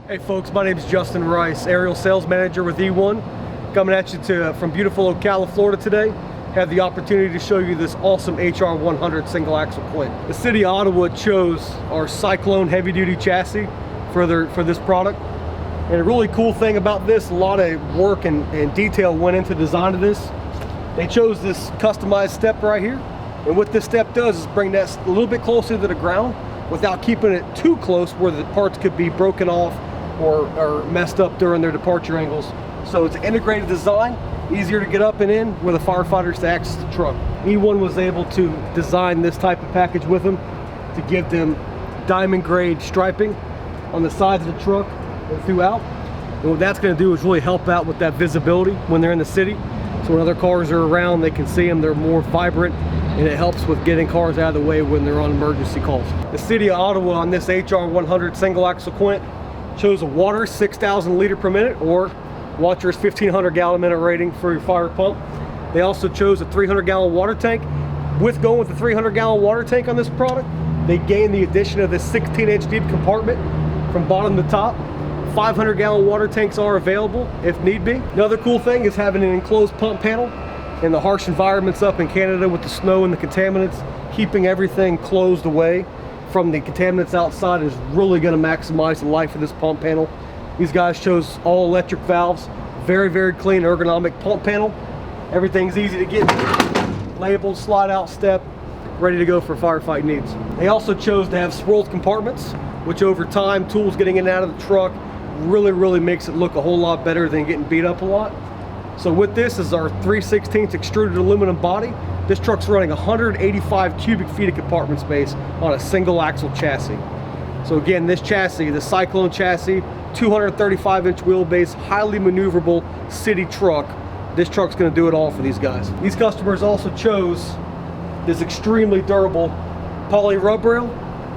Hey folks, my name is Justin Rice, Aerial Sales Manager with E1. Coming at you from beautiful Ocala, Florida today. Have the opportunity to show you this awesome HR100 single axle quint. The city of Ottawa chose our Cyclone heavy duty chassis for this product. And a really cool thing about this, a lot of work and detail went into the design of this. They chose this customized step right here. And what this step does is bring that a little bit closer to the ground without keeping it too close where the parts could be broken off or messed up during their departure angles. So it's an integrated design, easier to get up and in where the firefighters to access the truck. E1 was able to design this type of package with them to give them diamond grade striping on the sides of the truck and throughout. And what that's going to do is really help out with that visibility when they're in the city. So when other cars are around, they can see them, they're more vibrant, and it helps with getting cars out of the way when they're on emergency calls. The city of Ottawa on this HR100 single axle quint chose a water 6,000 liter per minute or Watcher's 1,500 gallon minute rating for your fire pump. They also chose a 300 gallon water tank. With going with the 300 gallon water tank on this product, they gained the addition of this 16-inch deep compartment from bottom to top. 500 gallon water tanks are available if need be. Another cool thing is having an enclosed pump panel in the harsh environments up in Canada with the snow and the contaminants. Keeping everything closed away from the contaminants outside is really going to maximize the life of this pump panel. These guys chose all electric valves, very clean ergonomic pump panel. Everything's easy to get labeled, slide out step, ready to go for firefight needs. They also chose to have swirled compartments, which over time, tools getting in and out of the truck really makes it look a whole lot better than getting beat up a lot. So with this is our 3/16 extruded aluminum body. This truck's running 185 cubic feet of compartment space on a single axle chassis. So again, this chassis, the Cyclone chassis, 235-inch wheelbase, highly maneuverable city truck. This truck's gonna do it all for these guys. These customers also chose this extremely durable poly rub rail.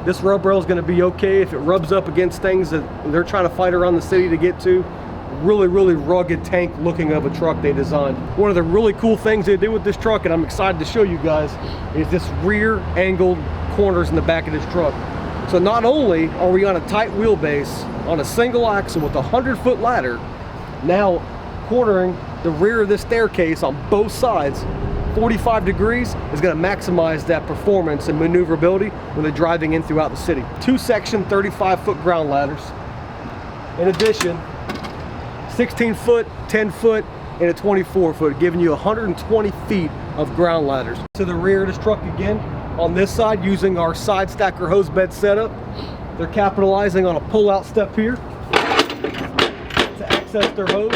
This rub rail is gonna be okay if it rubs up against things that they're trying to fight around the city to get to. Really rugged tank looking of a truck they designed. One of the really cool things they did with this truck, and I'm excited to show you guys, is this rear angled corners in the back of this truck. So not only are we on a tight wheelbase on a single axle with a 100-foot ladder, now cornering the rear of this staircase on both sides 45 degrees is going to maximize that performance and maneuverability when they're driving in throughout the city. 2-section 35-foot ground ladders. In addition, 16-foot, 10-foot, and a 24-foot, giving you 120 feet of ground ladders. To the rear of this truck again, on this side, using our side stacker hose bed setup, they're capitalizing on a pull-out step here to access their hose.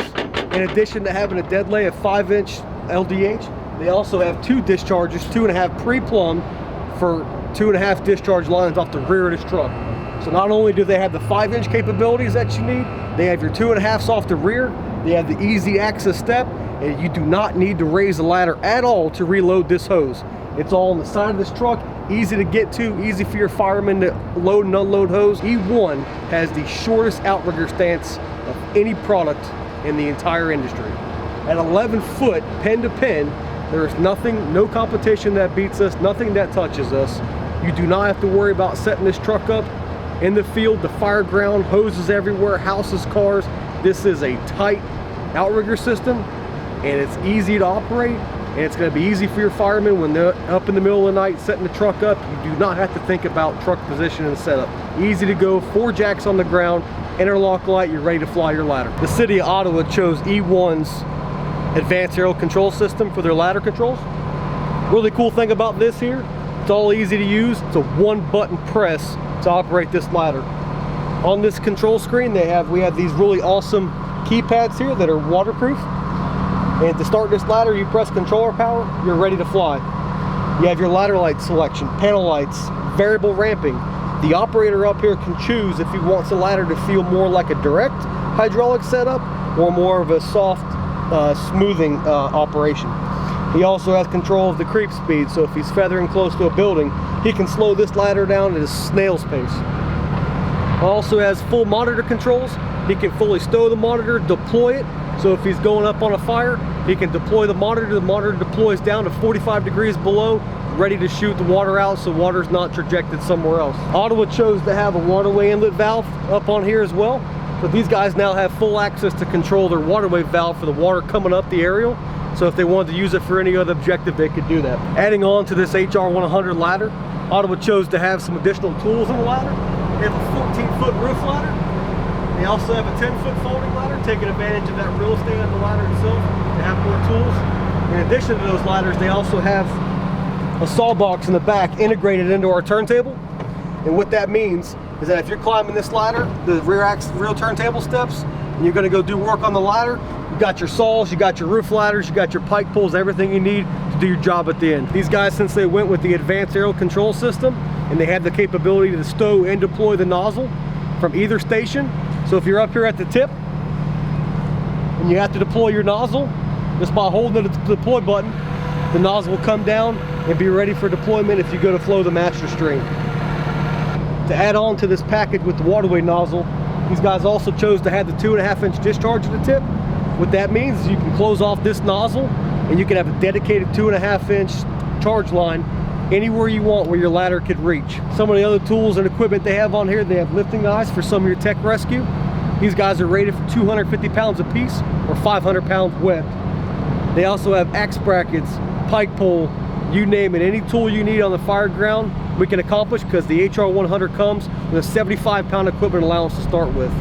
In addition to having a dead lay of 5-inch LDH, they also have 2 discharges, 2.5 pre-plumbed for 2.5 discharge lines off the rear of this truck. So not only do they have the 5-inch capabilities that you need, they have your 2.5s off the rear, they have the easy access step, and you do not need to raise the ladder at all to reload this hose. It's all on the side of this truck, easy to get to, easy for your firemen to load and unload hose. E1 has the shortest outrigger stance of any product in the entire industry. At 11 foot, pen to pen, there is nothing, no competition that beats us, nothing that touches us. You do not have to worry about setting this truck up in the field, the fire ground, hoses everywhere, houses, cars. This is a tight outrigger system, and it's easy to operate, and it's going to be easy for your firemen when they're up in the middle of the night setting the truck up. You do not have to think about truck position and setup. Easy to go, 4 jacks on the ground, interlock light, you're ready to fly your ladder. The city of Ottawa chose E1's advanced aerial control system for their ladder controls. Really cool thing about this here, it's all easy to use. It's a 1-button press to operate this ladder. On this control screen, we have these really awesome keypads here that are waterproof. And to start this ladder, you press controller power, you're ready to fly. You have your ladder light selection, panel lights, variable ramping. The operator up here can choose if he wants the ladder to feel more like a direct hydraulic setup or more of a soft smoothing operation. He also has control of the creep speed, so if he's feathering close to a building, he can slow this ladder down at a snail's pace. Also has full monitor controls. He can fully stow the monitor, deploy it, so if he's going up on a fire, he can deploy the monitor deploys down to 45 degrees below, ready to shoot the water out so water's not trajected somewhere else. Ottawa chose to have a waterway inlet valve up on here as well. So these guys now have full access to control their waterway valve for the water coming up the aerial. So if they wanted to use it for any other objective, they could do that. Adding on to this HR100 ladder, Ottawa chose to have some additional tools in the ladder. They have a 14-foot roof ladder. They also have a 10-foot folding ladder, taking advantage of that real estate on the ladder itself to have more tools. In addition to those ladders, they also have a saw box in the back integrated into our turntable. And what that means is that if you're climbing this ladder, the rear turntable steps, and you're gonna go do work on the ladder, you got your saws, you got your roof ladders, you got your pike pulls, everything you need to do your job at the end. These guys, since they went with the advanced aerial control system, and they have the capability to stow and deploy the nozzle from either station. So if you're up here at the tip, and you have to deploy your nozzle, just by holding the deploy button, the nozzle will come down and be ready for deployment if you go to flow the master stream. To add on to this package with the waterway nozzle, these guys also chose to have the 2.5-inch discharge at the tip. What that means is you can close off this nozzle and you can have a dedicated 2.5-inch charge line anywhere you want where your ladder could reach. Some of the other tools and equipment they have on here, they have lifting eyes for some of your tech rescue. These guys are rated for 250 pounds a piece or 500 pounds wet. They also have axe brackets, pike pole, you name it. Any tool you need on the fire ground, we can accomplish because the HR100 comes with a 75-pound equipment allowance to start with.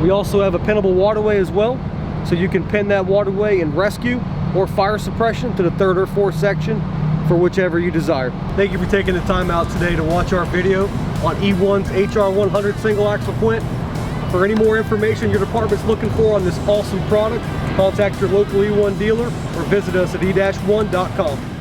We also have a pinnable waterway as well, so you can pin that waterway in rescue or fire suppression to the 3rd or 4th section for whichever you desire. Thank you for taking the time out today to watch our video on E1's HR100 single axle quint. For any more information your department's looking for on this awesome product, contact your local E1 dealer or visit us at e-1.com.